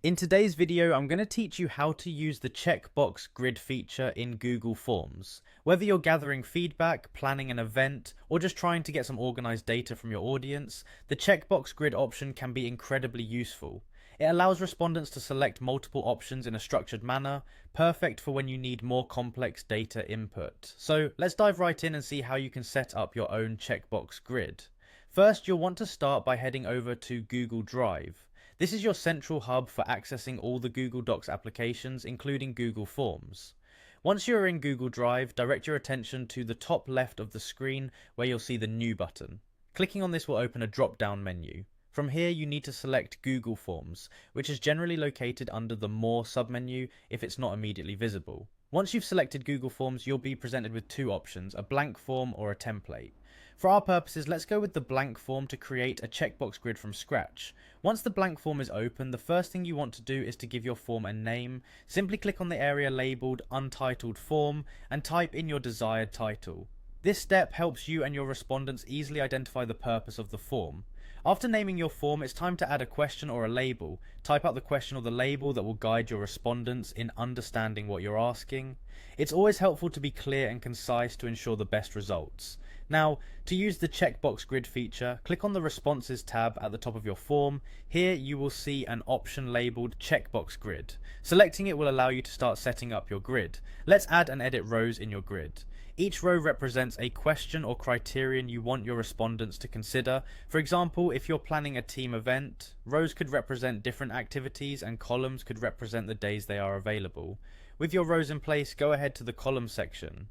In today's video, I'm going to teach you how to use the checkbox grid feature in Google Forms. Whether you're gathering feedback, planning an event, or just trying to get some organized data from your audience, the checkbox grid option can be incredibly useful. It allows respondents to select multiple options in a structured manner, perfect for when you need more complex data input. So let's dive right in and see how you can set up your own checkbox grid. First, you'll want to start by heading over to Google Drive. This is your central hub for accessing all the Google Docs applications, including Google Forms. Once you're in Google Drive, direct your attention to the top left of the screen where you'll see the New button. Clicking on this will open a drop-down menu. From here, you need to select Google Forms, which is generally located under the More submenu if it's not immediately visible. Once you've selected Google Forms, you'll be presented with two options, a blank form or a template. For our purposes, let's go with the blank form to create a checkbox grid from scratch. Once the blank form is open, the first thing you want to do is to give your form a name. Simply click on the area labelled Untitled Form and type in your desired title. This step helps you and your respondents easily identify the purpose of the form. After naming your form, it's time to add a question or a label. Type out the question or the label that will guide your respondents in understanding what you're asking. It's always helpful to be clear and concise to ensure the best results. Now, to use the checkbox grid feature, click on the Responses tab at the top of your form. Here you will see an option labelled Checkbox Grid. Selecting it will allow you to start setting up your grid. Let's add and edit rows in your grid. Each row represents a question or criterion you want your respondents to consider. For example, if you're planning a team event, rows could represent different activities and columns could represent the days they are available. With your rows in place, go ahead to the column section.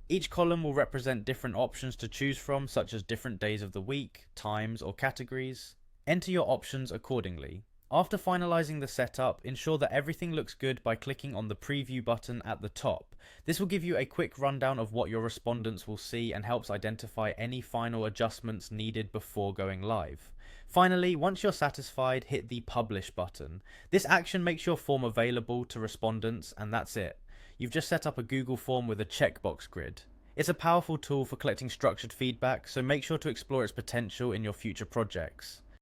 Each column will represent different options to choose from, such as different days of the week, times, or categories. Enter your options accordingly. After finalizing the setup, ensure that everything looks good by clicking on the preview button at the top. This will give you a quick rundown of what your respondents will see and helps identify any final adjustments needed before going live. Finally, once you're satisfied, hit the Publish button. This action makes your form available to respondents, and that's it. You've just set up a Google form with a checkbox grid. It's a powerful tool for collecting structured feedback, so make sure to explore its potential in your future projects.